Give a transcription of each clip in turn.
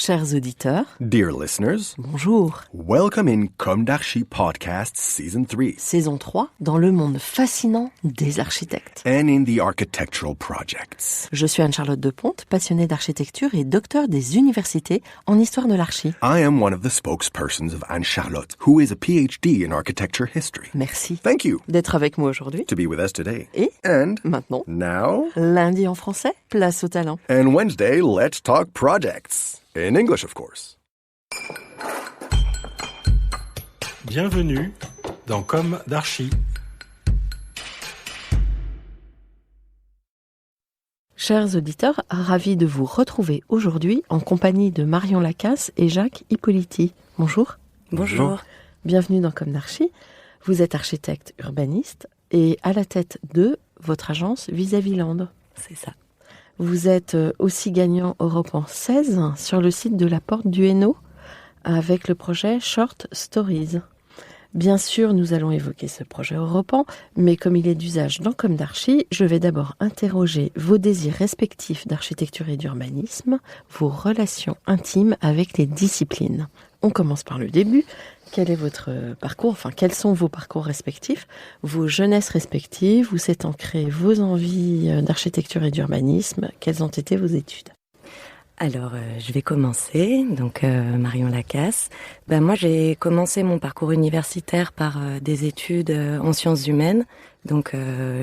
Chers auditeurs, Dear listeners, bonjour. welcome in Comme d'Archi Podcast Season 3 Saison 3, dans le monde fascinant des architectes. and in the architectural projects. Je suis Anne-Charlotte Deponte, passionnée d'architecture et docteur des universités en histoire de l'archi. I am one of the spokespersons of Anne-Charlotte, who is a PhD in architecture history. Merci Thank you d'être avec moi aujourd'hui. to be with us today. Et And maintenant, now, lundi en français, place au talent. and Wednesday, let's talk projects. In English, of course. Bienvenue dans Comme d'Archi. Chers auditeurs, ravis de vous retrouver aujourd'hui en compagnie de Marion Lacasse et Jacques Hippolyti. Bonjour. Bonjour. Bienvenue dans Comme d'Archi. Vous êtes architecte urbaniste et à la tête de votre agence Vis-à-vis Land. C'est ça. Vous êtes aussi gagnant Europan 16 sur le site de la Porte du Hainaut avec le projet Short Stories. Bien sûr, nous allons évoquer ce projet Europan, mais comme il est d'usage dans Comme d'Archi, je vais d'abord interroger vos désirs respectifs d'architecture et d'urbanisme, vos relations intimes avec les disciplines. On commence par le début. Quel est votre parcours, quels sont vos parcours respectifs, vos jeunesses respectives, où s'est ancrées vos envies d'architecture et d'urbanisme, quelles ont été vos études? Alors, je vais commencer. Donc, Marion Lacasse. Moi, j'ai commencé mon parcours universitaire par des études en sciences humaines. Donc,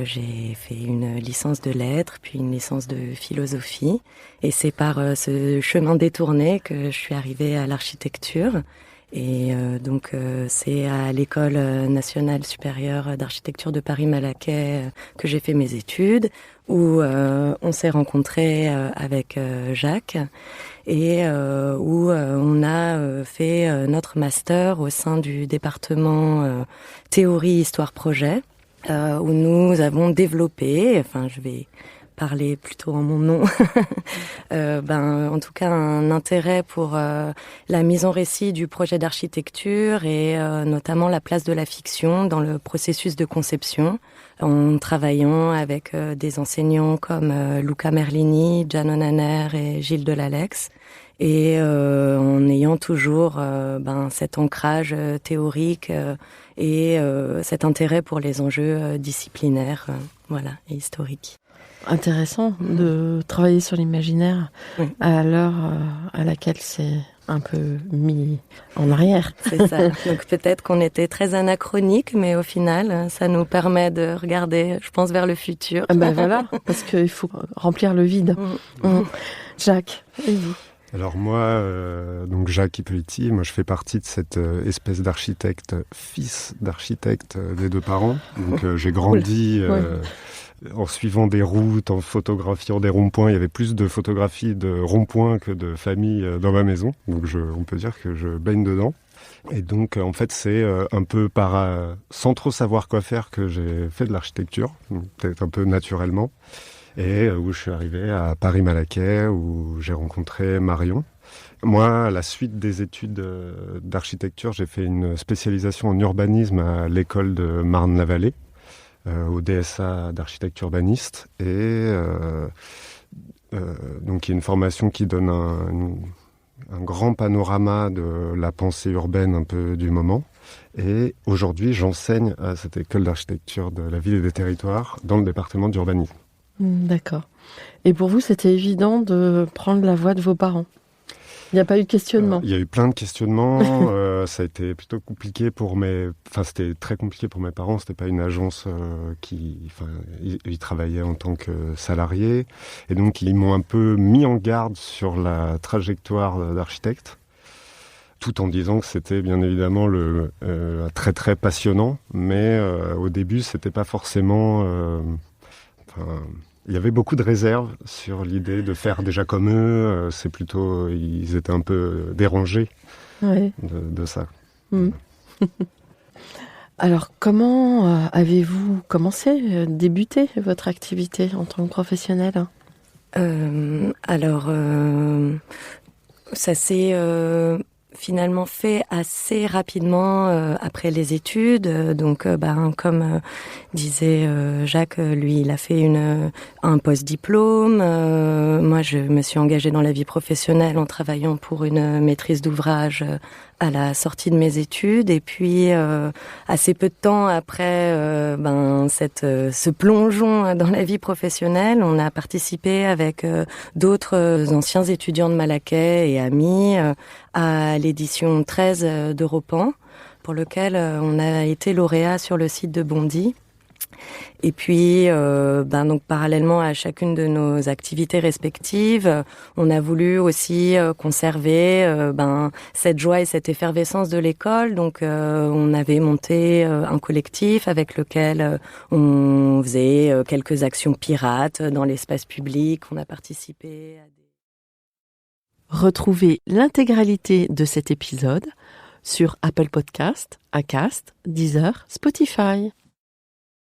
j'ai fait une licence de lettres, puis une licence de philosophie. Et c'est par ce chemin détourné que je suis arrivée à l'architecture. Et donc c'est à l'École nationale supérieure d'architecture de Paris-Malaquais que j'ai fait mes études, où on s'est rencontrés avec Jacques et où on a fait notre master au sein du département théorie histoire projet, où nous avons développé, je vais parler plutôt en mon nom, en tout cas un intérêt pour la mise en récit du projet d'architecture et notamment la place de la fiction dans le processus de conception, en travaillant avec des enseignants comme Luca Merlini, Gian Onaner et Gilles Delalex, et en ayant toujours cet ancrage théorique et cet intérêt pour les enjeux disciplinaires et historiques. Intéressant de travailler sur l'imaginaire à l'heure à laquelle c'est un peu mis en arrière. C'est ça. Donc peut-être qu'on était très anachronique, mais au final, ça nous permet de regarder, je pense, vers le futur. Voilà, parce qu'il faut remplir le vide. Jacques, et vous? Alors moi, donc Jacques Hippolyti, moi je fais partie de cette espèce d'architecte, fils d'architecte des deux parents. Donc j'ai grandi en suivant des routes, en photographiant des ronds-points. Il y avait plus de photographies de ronds-points que de familles dans ma maison. Donc on peut dire que je baigne dedans. Et donc en fait c'est un peu sans trop savoir quoi faire que j'ai fait de l'architecture, peut-être un peu naturellement. Et où je suis arrivé à Paris-Malaquais, où j'ai rencontré Marion. Moi, à la suite des études d'architecture, j'ai fait une spécialisation en urbanisme à l'école de Marne-la-Vallée, au DSA d'architecte urbaniste. Et donc, il y a une formation qui donne un grand panorama de la pensée urbaine un peu du moment. Et aujourd'hui, j'enseigne à cette école d'architecture de la ville et des territoires dans le département d'urbanisme. D'accord. Et pour vous, c'était évident de prendre la voie de vos parents? Il n'y a pas eu de questionnement? Il y a eu plein de questionnements. Ça a été plutôt compliqué c'était très compliqué pour mes parents. C'était pas une agence ils travaillaient en tant que salariés. Et donc, ils m'ont un peu mis en garde sur la trajectoire d'architecte, tout en disant que c'était bien évidemment très très passionnant. Mais au début, c'était pas forcément... il y avait beaucoup de réserves sur l'idée de faire déjà comme eux. C'est plutôt, ils étaient un peu dérangés de ça. Alors, comment avez-vous débuté votre activité en tant que professionnel? Ça s'est finalement fait assez rapidement après les études. Donc, comme disait Jacques, lui, il a fait un post-diplôme. Moi, je me suis engagée dans la vie professionnelle en travaillant pour une maîtrise d'ouvrage à la sortie de mes études. Et puis, assez peu de temps après ce plongeon dans la vie professionnelle, on a participé avec d'autres anciens étudiants de Malaquais et amis à l'édition 13 d'Europan, pour lequel on a été lauréat sur le site de Bondy. Et puis, donc parallèlement à chacune de nos activités respectives, on a voulu aussi conserver cette joie et cette effervescence de l'école. Donc, on avait monté un collectif avec lequel on faisait quelques actions pirates dans l'espace public. On a participé à des... Retrouvez l'intégralité de cet épisode sur Apple Podcast, Acast, Deezer, Spotify.